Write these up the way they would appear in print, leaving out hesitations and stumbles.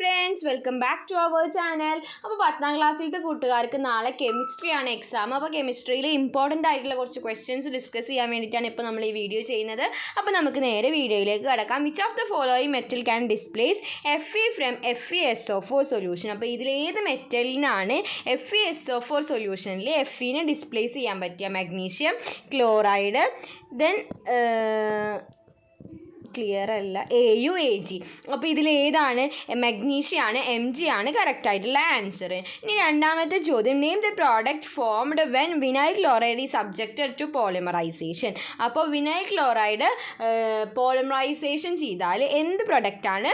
Friends, welcome back to our channel. അപ്പോൾ 10ാം ക്ലാസ്സിലത്തെ കൂട്ടുകാർക്ക് നാളെ കെമിസ്ട്രിയാണ് എക്സാം. അപ്പോൾ കെമിസ്ട്രിയിൽ ഇമ്പോർട്ടൻ്റ് ആയിട്ടുള്ള കുറച്ച് ക്വസ്റ്റ്യൻസ് ഡിസ്കസ് ചെയ്യാൻ വേണ്ടിയിട്ടാണ് ഇപ്പോൾ നമ്മൾ ഈ വീഡിയോ ചെയ്യുന്നത്. അപ്പോൾ നമുക്ക് നേരെ വീഡിയോയിലേക്ക് കിടക്കാം. Which of the following metal can displace Fe from FeSO4 solution? അപ്പോൾ ഇതിലേത് മെറ്റലിനാണ് FeSO4 സൊല്യൂഷനിൽ Feനെ ഡിസ്പ്ലേസ് ചെയ്യാൻ പറ്റുക? മാഗ്നീഷ്യം ക്ലോറൈഡ്, ദെൻ ക്ലിയർ അല്ല, AuAg. അപ്പോൾ ഇതിലേതാണ്? മഗ്നീഷ്യമാണ്, Mg ആണ് കറക്റ്റ് ആയിട്ടുള്ള ആൻസർ. ഇനി രണ്ടാമത്തെ ചോദ്യം, name the product formed when vinyl chloride is subjected to polymerisation. അപ്പോൾ വിനൈൽ ക്ലോറൈഡ് പോളിമറൈസേഷൻ ചെയ്താൽ എന്ത് പ്രൊഡക്റ്റാണ്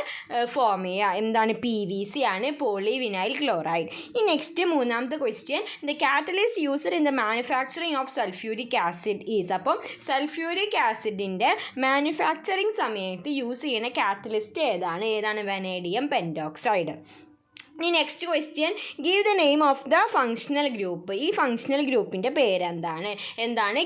ഫോം ചെയ്യുക? എന്താണ്? PVC ആണ്, പോളി വിനൈൽ ക്ലോറൈഡ്. ഈ നെക്സ്റ്റ് മൂന്നാമത്തെ question, the catalyst used in the manufacturing of sulphuric acid is. അപ്പം സൾഫ്യൂരിക് ആസിഡിൻ്റെ മാനുഫാക്ചറിങ് സമയത്ത് യൂസ് ചെയ്യുന്ന കാറ്റലിസ്റ്റ് ഏതാണ്? Vanadium pentoxide. ഇനി next question, give the name of the functional group. ഈ ഫങ്ഷണൽ ഗ്രൂപ്പിൻ്റെ പേരെന്താണ്?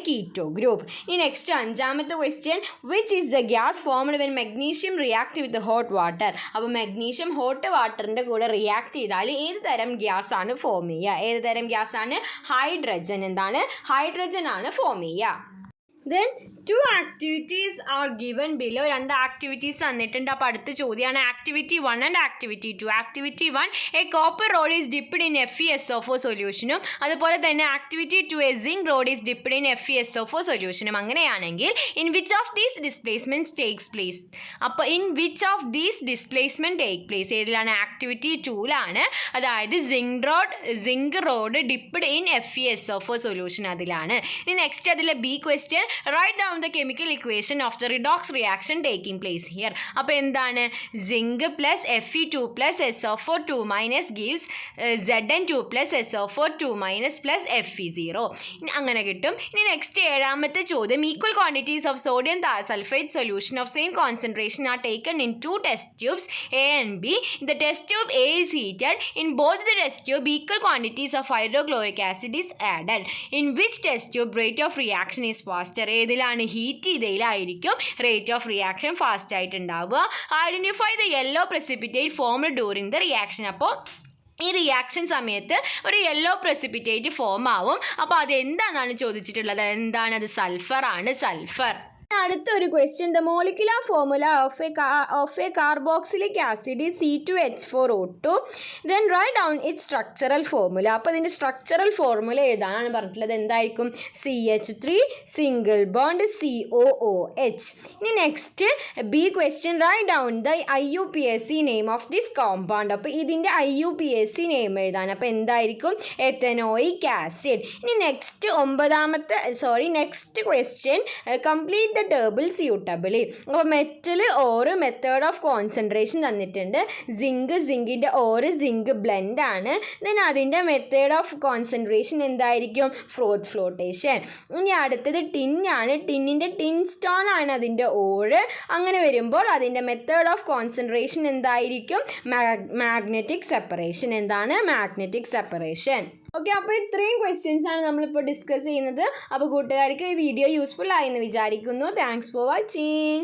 Keto group. ഇനി നെക്സ്റ്റ് അഞ്ചാമത്തെ question, which is the gas formed when magnesium react with hot water? അപ്പോൾ മഗ്നീഷ്യം ഹോട്ട് വാട്ടറിൻ്റെ കൂടെ റിയാക്ട് ചെയ്താൽ ഏത് തരം ഗ്യാസ് ആണ് ഫോം ചെയ്യുക? ഏത് തരം ഗ്യാസ് ആണ്? ഹൈഡ്രജൻ. ഹൈഡ്രജൻ ആണ് ഫോം ചെയ്യുക. Then 2 activities are given below. 2 activities തന്നിട്ടുണ്ട്. അപ്പോൾ അടുത്ത ചോദ്യമാണ് activity 1 and activity 2. Activity 1, a copper rod is dipped in FeSO4 സൊല്യൂഷനും അതുപോലെ തന്നെ activity 2, a zinc rod is dipped in FeSO4 സൊല്യൂഷനും. അങ്ങനെയാണെങ്കിൽ in which of these displacements takes place? അപ്പോൾ in which of these displacement take place ഏതിലാണ്? Activity 2ലാണ്. അതായത് zinc road dipped in FeSO4 solution അതിലാണ്. ഇനി നെക്സ്റ്റ് അതിലെ B question, write down the chemical equation of the redox reaction taking place here. അപ്പോൾ എന്താണ്? zinc plus Fe2 plus SO4 2 minus gives Zn2 plus SO4 2 minus plus Fe0. അങ്ങനെ കിട്ടും. ഇനി next ഏഴാമത്തെ ചോദ്യം, equal quantities of sodium sulfate solution of same concentration are taken in 2 test tubes A and B. The test tube A is heated. In both the test tube equal quantities of hydrochloric acid is added. In which test tube rate of reaction is faster? ഏതിലാണ്? Heat ചെയ്തതിലായിരിക്കും rate of reaction fast ആയിട്ട് ഉണ്ടാവുക. Identify the yellow precipitate formed during the reaction. അപ്പോൾ ഈ reaction സമയത്ത് ഒരു yellow precipitate form ആവും. അപ്പോൾ അതെന്താണെന്നാണ് ചോദിച്ചിട്ടുള്ളത്. അത് സൾഫർ ആണ്, സൾഫർ. അടുത്തൊരു question, the molecular formula of a carboxylic acid is C2H4O2. Then write down it structural formula. അപ്പോൾ ഇതിൻ്റെ സ്ട്രക്ചറൽ ഫോർമുല ഏതാണ് പറഞ്ഞിട്ടുള്ളത്? എന്തായിരിക്കും? CH3 single bond COOH. ഇനി next B question, write down the IUPAC name of this compound. അപ്പോൾ ഇതിൻ്റെ IUPAC name എഴുതാൻ. അപ്പോൾ എന്തായിരിക്കും? Ethanoic acid. ഇനി next question, complete the table suitably. അപ്പോൾ metal ore method of concentration തന്നിട്ടുണ്ട്. സിങ്കിൻ്റെ ഓർ സിങ്ക് ബ്ലെൻഡ് ആണ്. ദെൻ അതിൻ്റെ മെത്തേഡ് ഓഫ് കോൺസെൻട്രേഷൻ എന്തായിരിക്കും? ഫ്ലോട്ടേഷൻ. ഇനി അടുത്തത് ടിന്നാണ്. ടിന്നിൻ്റെ ടിൻ സ്റ്റോൺ ആണ് അതിൻ്റെ ഓറ്. അങ്ങനെ വരുമ്പോൾ അതിൻ്റെ മെത്തേഡ് ഓഫ് കോൺസെൻട്രേഷൻ എന്തായിരിക്കും? Magnetic separation. Magnetic separation. Okay, അപ്പോൾ ഇത്രയും ക്വസ്റ്റ്യൻസ് ആണ് നമ്മളിപ്പോൾ ഡിസ്കസ് ചെയ്യുന്നത്. അപ്പോൾ കൂട്ടുകാർക്ക് ഈ വീഡിയോ യൂസ്ഫുൾ ആയെന്ന് വിചാരിക്കുന്നു. Thanks for watching.